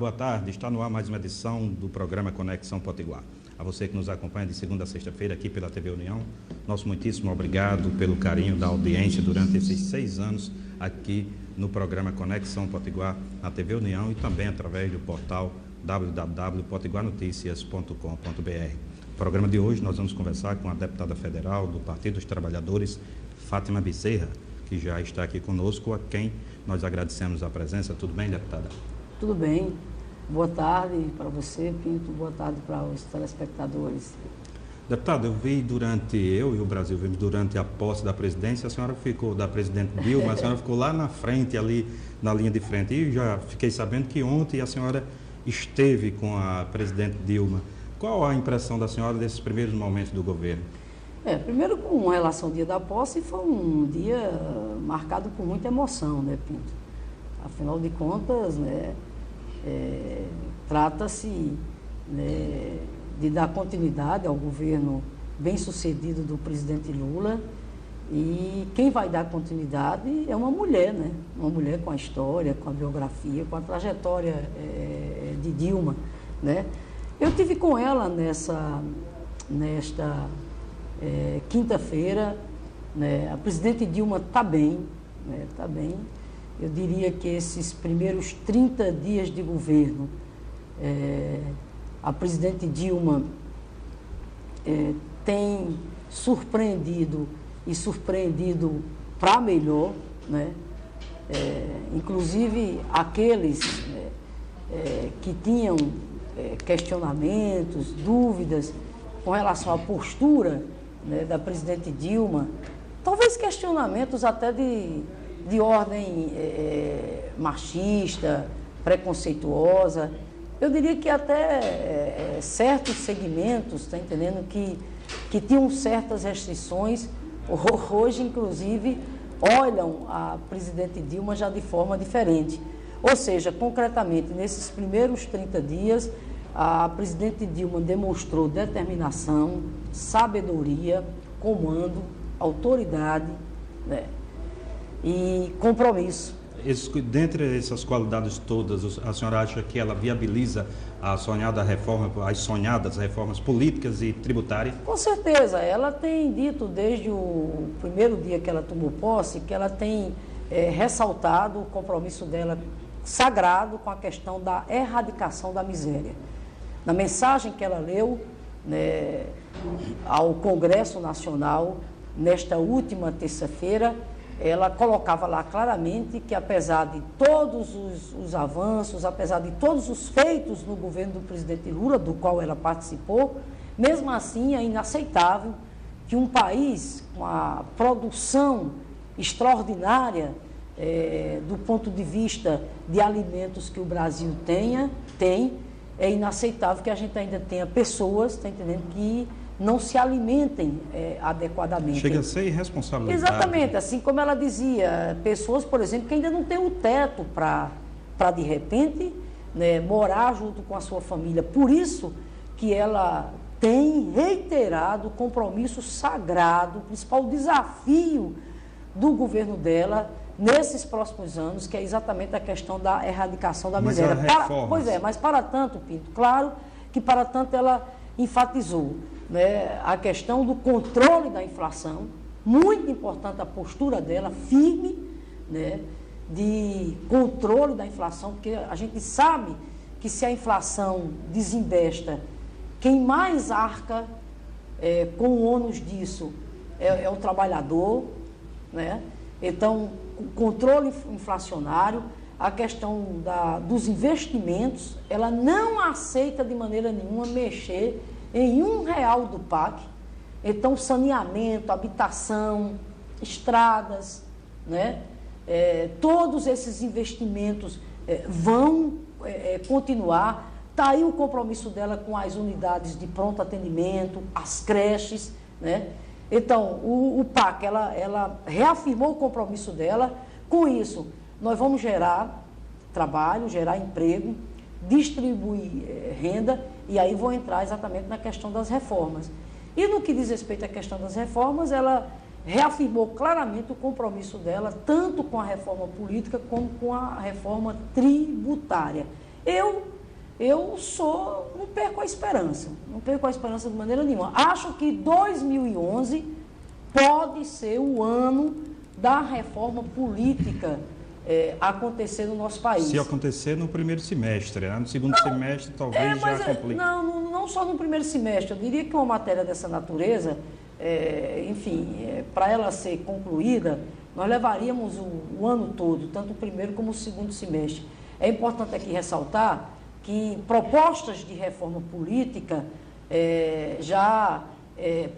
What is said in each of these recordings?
boa tarde. Está no ar mais uma edição do programa Conexão Potiguar. A você que nos acompanha de segunda a sexta-feira aqui pela TV União, nosso muitíssimo obrigado pelo carinho da audiência durante esses 6 anos aqui no programa Conexão Potiguar, na TV União e também através do portal www.potiguarnoticias.com.br. No programa de hoje nós vamos conversar com a deputada federal do Partido dos Trabalhadores, Fátima Bezerra, que já está aqui conosco, a quem nós agradecemos a presença. Tudo bem, deputada? Tudo bem. Boa tarde para você, Pinto. Boa tarde para os telespectadores. Deputada, eu e o Brasil vimos durante a posse da presidência, a senhora ficou, da presidente Dilma, a senhora ficou lá na frente, ali na linha de frente. E já fiquei sabendo que ontem a senhora esteve com a presidente Dilma. Qual a impressão da senhora desses primeiros momentos do governo? Primeiro, com relação ao dia da posse, foi um dia marcado por muita emoção, né, Pinto? Afinal de contas, né, trata-se, né, de dar continuidade ao governo bem-sucedido do presidente Lula, e quem vai dar continuidade é uma mulher, né? Uma mulher com a história, com a biografia, com a trajetória de Dilma, né? Eu tive com ela nesta quinta-feira, né? A presidente Dilma está bem, né? Está bem. Eu diria que esses primeiros 30 dias de governo, a presidente Dilma tem surpreendido para melhor, né? Inclusive aqueles que tinham questionamentos, dúvidas com relação à postura, né, da presidente Dilma, talvez questionamentos até de ordem machista, preconceituosa. Eu diria que até certos segmentos, está entendendo, que tinham certas restrições, hoje, inclusive, olham a presidente Dilma já de forma diferente. Ou seja, concretamente, nesses primeiros 30 dias, a presidente Dilma demonstrou determinação, sabedoria, comando, autoridade, né, e compromisso. Dentre essas qualidades todas, a senhora acha que ela viabiliza as sonhadas reformas políticas e tributárias? Com certeza. Ela tem dito desde o primeiro dia que ela tomou posse que ela tem ressaltado o compromisso dela sagrado com a questão da erradicação da miséria. Na mensagem que ela leu, né, ao Congresso Nacional, nesta última terça-feira, ela colocava lá claramente que, apesar de todos os avanços, apesar de todos os feitos no governo do presidente Lula, do qual ela participou, mesmo assim é inaceitável que um país com a produção extraordinária do ponto de vista de alimentos que o Brasil tem, é inaceitável que a gente ainda tenha pessoas, está entendendo, que não se alimentem adequadamente. Chega a ser irresponsabilidade. Exatamente, assim como ela dizia, pessoas, por exemplo, que ainda não têm o teto para de repente, né, morar junto com a sua família. Por isso que ela tem reiterado o compromisso sagrado, o principal desafio do governo dela nesses próximos anos, que é exatamente a questão da erradicação da miséria. Mas para tanto, Pinto, claro que para tanto ela enfatizou, né, a questão do controle da inflação, muito importante a postura dela, firme, né, de controle da inflação, porque a gente sabe que se a inflação desembesta, quem mais arca com o ônus disso é o trabalhador, né? Então, o controle inflacionário, a questão dos investimentos, ela não aceita de maneira nenhuma mexer em R$1 do PAC. Então, saneamento, habitação, estradas, né? Todos esses investimentos vão continuar. Está aí o compromisso dela com as unidades de pronto atendimento, as creches, né? Então, o PAC, ela reafirmou o compromisso dela. Com isso, nós vamos gerar trabalho, gerar emprego, distribuir renda, e aí vou entrar exatamente na questão das reformas. E no que diz respeito à questão das reformas, ela reafirmou claramente o compromisso dela, tanto com a reforma política como com a reforma tributária. Eu não perco a esperança, não perco a esperança de maneira nenhuma. Acho que 2011 pode ser o ano da reforma política acontecer no nosso país. Se acontecer no primeiro semestre, né? No segundo semestre talvez já complique. Não só no primeiro semestre, eu diria que uma matéria dessa natureza, para ela ser concluída, nós levaríamos o ano todo, tanto o primeiro como o segundo semestre. É importante aqui ressaltar que propostas de reforma política já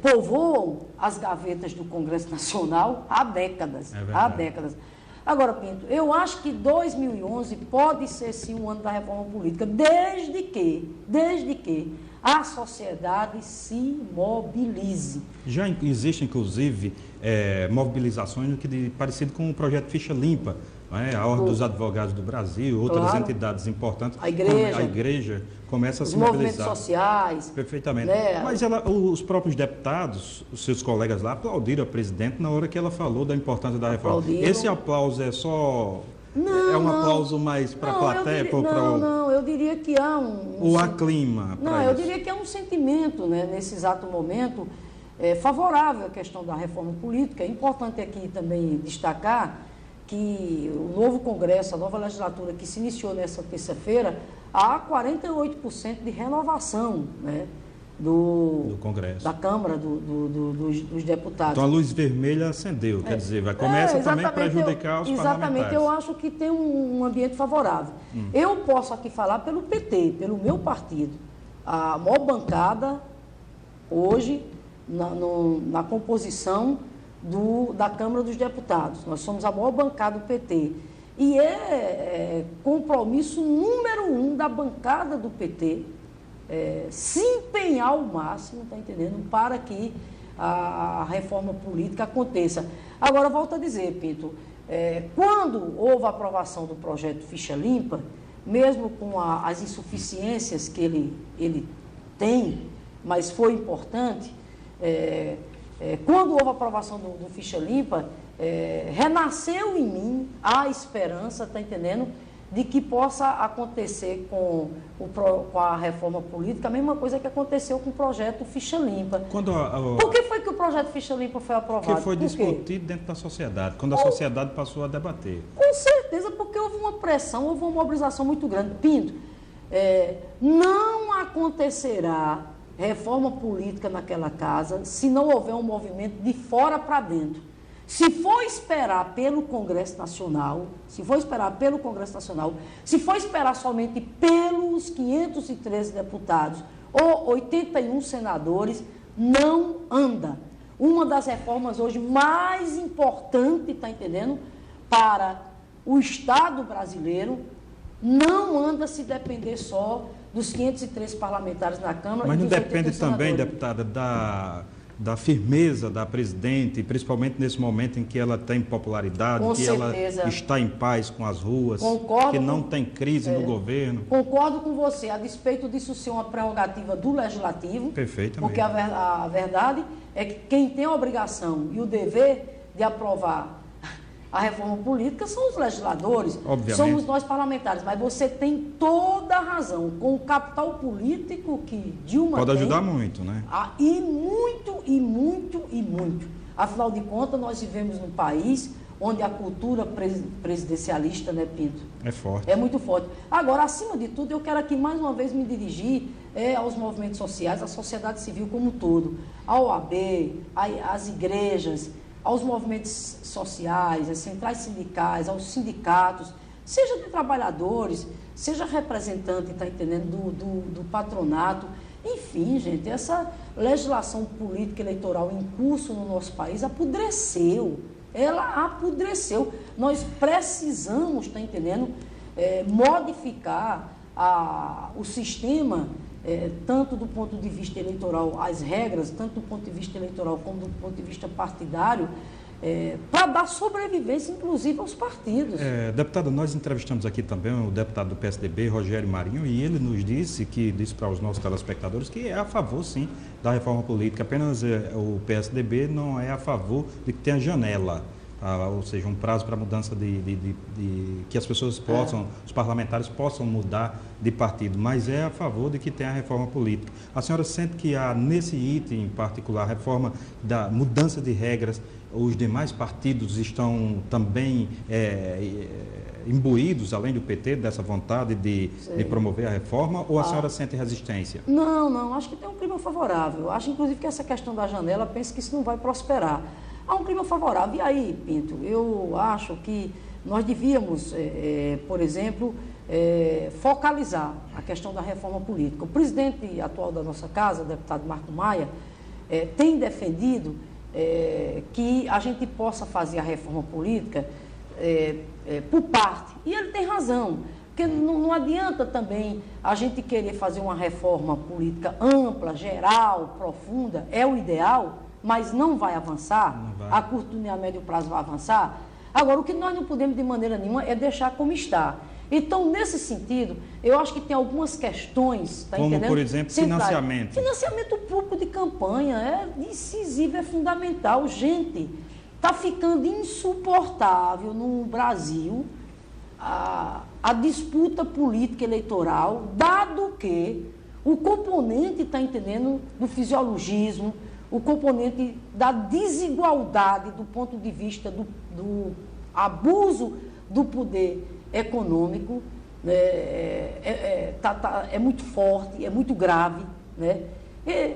povoam as gavetas do Congresso Nacional há décadas. Há décadas. Agora, Pinto, eu acho que 2011 pode ser sim um ano da reforma política, desde que a sociedade se mobilize. Já existem, inclusive, mobilizações parecido com o projeto Ficha Limpa, a Ordem dos Advogados do Brasil, outras entidades importantes. A igreja começa a se mobilizar. Os movimentos sociais. Perfeitamente. Né? Mas os próprios deputados, os seus colegas lá, aplaudiram a presidente na hora que ela falou da importância da reforma. Esse aplauso é só... um aplauso mais para a plateia? Eu diria que há há clima? Eu diria que há um sentimento, né, nesse exato momento, favorável à questão da reforma política. É importante aqui também destacar que o novo Congresso, a nova legislatura que se iniciou nessa terça-feira, há 48% de renovação, né, do Congresso, da Câmara dos Deputados. Então a luz vermelha acendeu, quer dizer, começa também a prejudicar os parlamentares. Exatamente, eu acho que tem um ambiente favorável. Eu posso aqui falar pelo PT, pelo meu partido. A maior bancada hoje na composição da Câmara dos Deputados. Nós somos a maior bancada do PT. E compromisso número 1 da bancada do PT se empenhar ao máximo, está entendendo, para que a reforma política aconteça. Agora, volto a dizer, Pinto, quando houve a aprovação do projeto Ficha Limpa, mesmo com as insuficiências que ele tem, mas foi importante, quando houve a aprovação do Ficha Limpa, renasceu em mim a esperança, está entendendo, de que possa acontecer com a reforma política a mesma coisa que aconteceu com o projeto Ficha Limpa. Por que foi que o projeto Ficha Limpa foi aprovado? Porque foi discutido dentro da sociedade, quando a sociedade passou a debater. Com certeza, porque houve uma pressão, houve uma mobilização muito grande. Pinto, não acontecerá reforma política naquela casa se não houver um movimento de fora para dentro. Se for esperar pelo Congresso Nacional, se for esperar somente pelos 513 deputados ou 81 senadores, não anda. Uma das reformas hoje mais importantes, está entendendo, para o Estado brasileiro, não anda se depender só dos 513 parlamentares na Câmara. Mas não depende também, deputada, da firmeza da presidente, principalmente nesse momento em que ela tem popularidade, ela está em paz com as ruas, que não tem crise no governo. Concordo com você, a despeito disso ser uma prerrogativa do Legislativo. Perfeitamente. Porque a verdade é que quem tem a obrigação e o dever de aprovar a reforma política são os legisladores, obviamente. Somos nós parlamentares, mas você tem toda a razão, com o capital político que Dilma pode ajudar muito, né? E muito. Afinal de contas, nós vivemos num país onde a cultura presidencialista, né, Pinto? É forte. É muito forte. Agora, acima de tudo, eu quero aqui mais uma vez me dirigir aos movimentos sociais, à sociedade civil como um todo, à OAB, às igrejas, aos movimentos sociais, às centrais sindicais, aos sindicatos, seja de trabalhadores, seja representante, está entendendo, do patronato. Enfim, gente, essa legislação política eleitoral em curso no nosso país apodreceu. Ela apodreceu. Nós precisamos, está entendendo, modificar o sistema, tanto do ponto de vista eleitoral, as regras, tanto do ponto de vista eleitoral como do ponto de vista partidário, para dar sobrevivência, inclusive, aos partidos. Deputada, nós entrevistamos aqui também o deputado do PSDB, Rogério Marinho, e ele nos disse para os nossos telespectadores que é a favor, sim, da reforma política, apenas o PSDB não é a favor de que tenha janela. ou seja, um prazo para mudança que as pessoas possam, os parlamentares possam mudar de partido, mas é a favor de que tenha a reforma política. A senhora sente que há, nesse item em particular, a reforma da mudança de regras, os demais partidos estão também imbuídos, além do PT, dessa vontade de promover a reforma, ou a senhora sente resistência? Não, acho que tem um clima favorável. Acho, inclusive, que essa questão da janela, penso que isso não vai prosperar. Há um clima favorável. E aí, Pinto, eu acho que nós devíamos, por exemplo, focalizar a questão da reforma política. O presidente atual da nossa casa, o deputado Marco Maia, tem defendido que a gente possa fazer a reforma política por parte. E ele tem razão, porque não adianta também a gente querer fazer uma reforma política ampla, geral, profunda, é o ideal, mas não vai avançar, a curto e a médio prazo vai avançar. Agora, o que nós não podemos de maneira nenhuma é deixar como está. Então, nesse sentido, eu acho que tem algumas questões, tá entendendo? Como, por exemplo, financiamento. Financiamento público de campanha é decisivo, é fundamental. Gente, está ficando insuportável no Brasil a disputa política eleitoral, dado que o componente, está entendendo, do fisiologismo, o componente da desigualdade do ponto de vista do abuso do poder econômico, né, é muito forte, é muito grave. Né?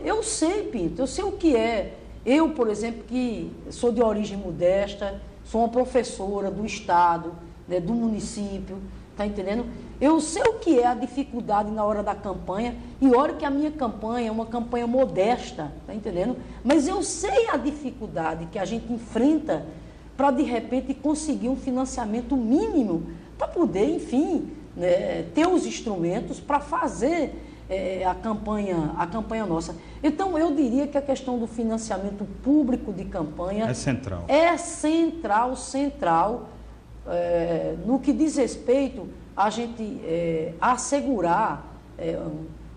Eu sei, Pinto, eu sei o que é. Eu, por exemplo, que sou de origem modesta, sou uma professora do Estado, né, do município, está entendendo? Eu sei o que é a dificuldade na hora da campanha, e olha que a minha campanha é uma campanha modesta, está entendendo? Mas eu sei a dificuldade que a gente enfrenta para, de repente, conseguir um financiamento mínimo para poder, enfim, né, ter os instrumentos para fazer a campanha nossa. Então, eu diria que a questão do financiamento público de campanha é central. É central, no que diz respeito a gente assegurar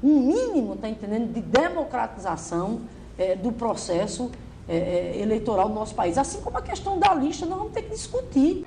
um mínimo, tá entendendo, de democratização do processo eleitoral do nosso país. Assim como a questão da lista, nós vamos ter que discutir.